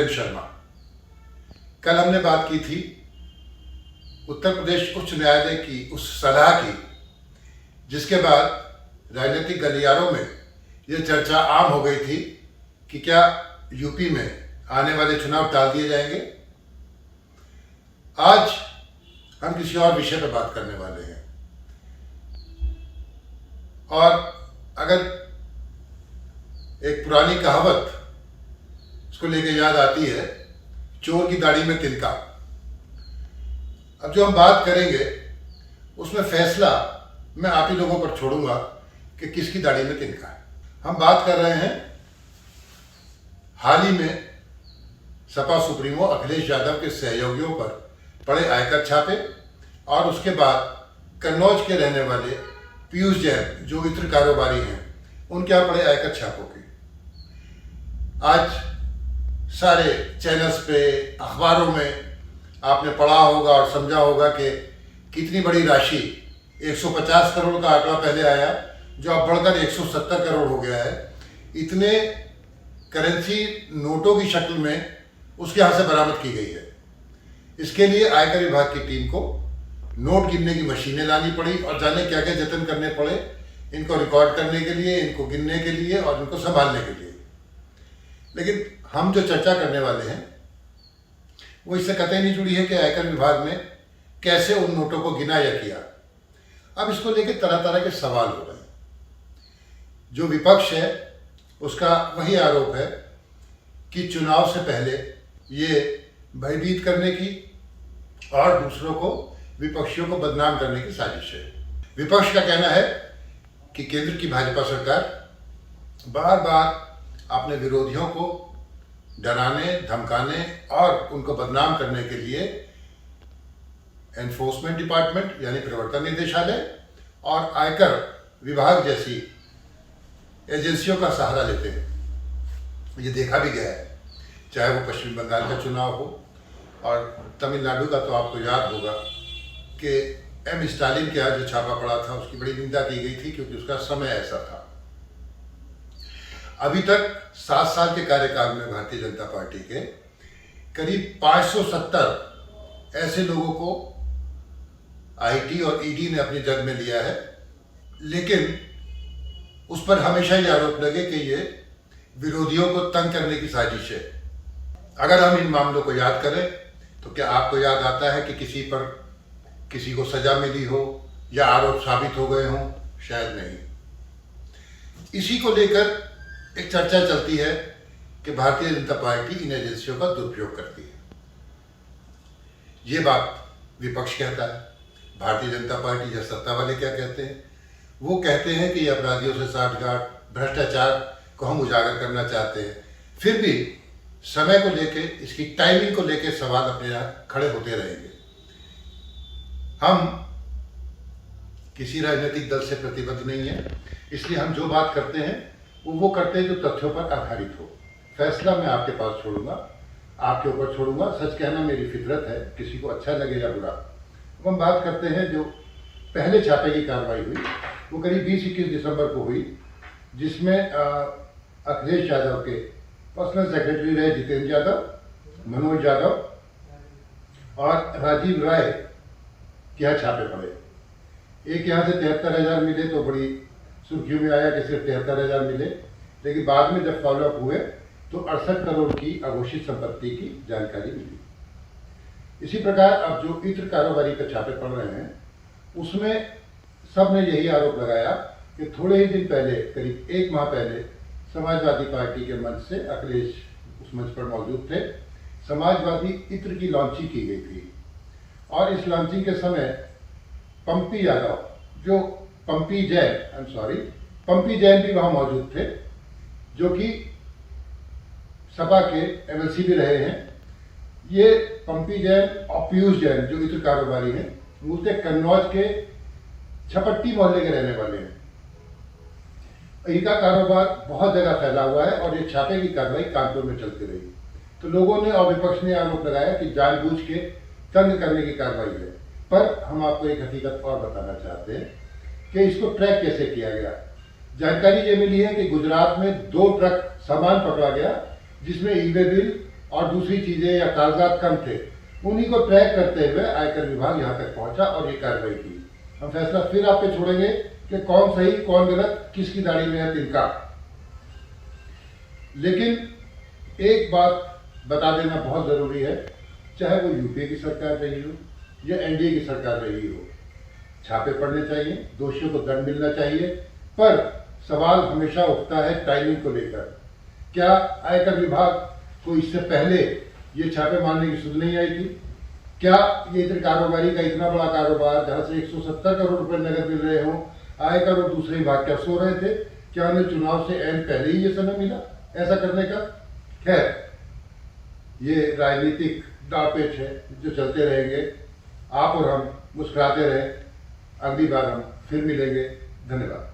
वीरेंद्र शर्मा। कल हमने बात की थी उत्तर प्रदेश उच्च न्यायालय की उस सलाह की जिसके बाद राजनीतिक गलियारों में ये चर्चा आम हो गई थी कि क्या यूपी में आने वाले चुनाव टाल दिए जाएंगे। आज हम किसी और विषय पर बात करने वाले हैं और अगर एक पुरानी कहावत इसको लेके याद आती है, चोर की दाढ़ी में तिनका। अब जो हम बात करेंगे उसमें फैसला मैं आप ही लोगों पर छोड़ूंगा कि किसकी दाढ़ी में तिनका है। हम बात कर रहे हैं हाल ही में सपा सुप्रीमो अखिलेश यादव के सहयोगियों पर पड़े आयकर छापे और उसके बाद कन्नौज के रहने वाले पीयूष जैन जो इत्र कारोबारी हैं उनके यहाँ पड़े आयकर छापों की। आज सारे चैनल्स पे अखबारों में आपने पढ़ा होगा और समझा होगा कि कितनी बड़ी राशि 150 करोड़ का आंकड़ा पहले आया जो अब बढ़कर 170 करोड़ हो गया है। इतने करेंसी नोटों की शक्ल में उसके यहाँ से बरामद की गई है। इसके लिए आयकर विभाग की टीम को नोट गिनने की मशीनें लानी पड़ी और जाने क्या क्या जतन करने पड़े इनको रिकॉर्ड करने के लिए, इनको गिनने के लिए और इनको संभालने के लिए। लेकिन हम जो चर्चा करने वाले हैं वो इससे कतई नहीं जुड़ी है कि आयकर विभाग ने कैसे उन नोटों को गिना या किया। अब इसको लेकर तरह तरह के सवाल हो रहे हैं। जो विपक्ष है उसका वही आरोप है कि चुनाव से पहले ये भयभीत करने की और दूसरों को, विपक्षियों को बदनाम करने की साजिश है। विपक्ष का कहना है कि केंद्र की भाजपा सरकार बार बार अपने विरोधियों को डराने, धमकाने और उनको बदनाम करने के लिए एनफोर्समेंट डिपार्टमेंट यानी प्रवर्तन निदेशालय और आयकर विभाग जैसी एजेंसियों का सहारा लेते हैं। ये देखा भी गया है, चाहे वो पश्चिम बंगाल का चुनाव हो और तमिलनाडु का। तो आपको याद होगा कि एम स्टालिन के यहाँ जो छापा पड़ा था उसकी बड़ी निंदा की गई थी क्योंकि उसका समय ऐसा था। अभी तक 7 साल के कार्यकाल में भारतीय जनता पार्टी के करीब 570 ऐसे लोगों को आईटी और ईडी ने अपनी जद में लिया है, लेकिन उस पर हमेशा ये आरोप लगे कि ये विरोधियों को तंग करने की साजिश है। अगर हम इन मामलों को याद करें तो क्या आपको याद आता है कि किसी को सजा मिली हो या आरोप साबित हो गए हों? शायद नहीं। इसी को लेकर एक चर्चा चलती है कि भारतीय जनता पार्टी इन एजेंसियों का दुरुपयोग करती है। ये बात विपक्ष कहता है। भारतीय जनता पार्टी या सत्ता वाले क्या कहते हैं? वो कहते हैं कि ये अपराधियों से साठगांठ, भ्रष्टाचार को हम उजागर करना चाहते हैं। फिर भी समय को लेके, इसकी टाइमिंग को लेके सवाल अपने यहाँ खड़े होते रहेंगे। हम किसी राजनीतिक दल से प्रतिबद्ध नहीं है, इसलिए हम जो बात करते हैं वो करते हैं जो तथ्यों पर आधारित हो। फैसला मैं आपके पास छोड़ूंगा, आपके ऊपर छोड़ूंगा। सच कहना मेरी फितरत है, किसी को अच्छा लगे या बुरा। अब हम बात करते हैं जो पहले छापे की कार्रवाई हुई वो करीब 20-21 दिसंबर को हुई, जिसमें अखिलेश यादव के पर्सनल सेक्रेटरी रहे जितेंद्र यादव, मनोज यादव और राजीव राय के यहाँ छापे पड़े। एक यहाँ से 73,000 मिले तो बड़ी सुर्खियों में आया कि सिर्फ 73,000 मिले, लेकिन बाद में जब फॉलोअप हुए तो 68 करोड़ की अघोषित संपत्ति की जानकारी मिली। इसी प्रकार अब जो इत्र कारोबारी पर छापे पड़ रहे हैं उसमें सब ने यही आरोप लगाया कि थोड़े ही दिन पहले, करीब 1 माह पहले, समाजवादी पार्टी के मंच से, अखिलेश उस मंच पर मौजूद थे, समाजवादी इत्र की लॉन्चिंग की गई थी और इस लॉन्चिंग के समय पंपी यादव, जो पंपी जैन भी वहां मौजूद थे, जो कि सपा के एमएलसी भी रहे हैं। ये पंपी जैन और पीयूष जैन जो इत्र कारोबारी हैं, मूलतः कन्नौज के छपट्टी मोहल्ले के रहने वाले हैं। इनका कारोबार बहुत जगह फैला हुआ है और ये छापे की कार्रवाई कानपुर में चलती रही। तो लोगों ने और विपक्ष ने आरोप लगाया कि जानबूझ के तंग करने की कार्रवाई है। पर हम आपको एक हकीकत और बताना चाहते हैं कि इसको ट्रैक कैसे किया गया। जानकारी ये मिली है कि गुजरात में 2 ट्रक सामान पकड़ा गया जिसमें ई-वे बिल, और दूसरी चीजें या कागजात कम थे, उन्हीं को ट्रैक करते हुए आयकर विभाग यहाँ तक पहुंचा और ये कार्रवाई की। हम फैसला फिर आप पे छोड़ेंगे कि कौन सही कौन गलत, किसकी दाढ़ी में है तिनका। लेकिन एक बात बता देना बहुत जरूरी है, चाहे वो यूपीए की सरकार रही हो या एनडीए की सरकार रही हो, छापे पड़ने चाहिए, दोषियों को दंड मिलना चाहिए, पर सवाल हमेशा उठता है टाइमिंग को लेकर। क्या आयकर विभाग को इससे पहले ये छापे मारने की सुध नहीं आई थी? क्या ये इतने कारोबारी का इतना बड़ा कारोबार जहां से 170 करोड़ रुपए नगद मिल रहे हों, आयकर और दूसरे विभाग क्या सो रहे थे? क्या उन्हें चुनाव से एन पहले ही ये समय मिला ऐसा करने का? खैर, ये राजनीतिक दांवपेच है जो चलते रहेंगे। आप और हम मुस्कुराते रहे। अगली बार हम फिर मिलेंगे। धन्यवाद।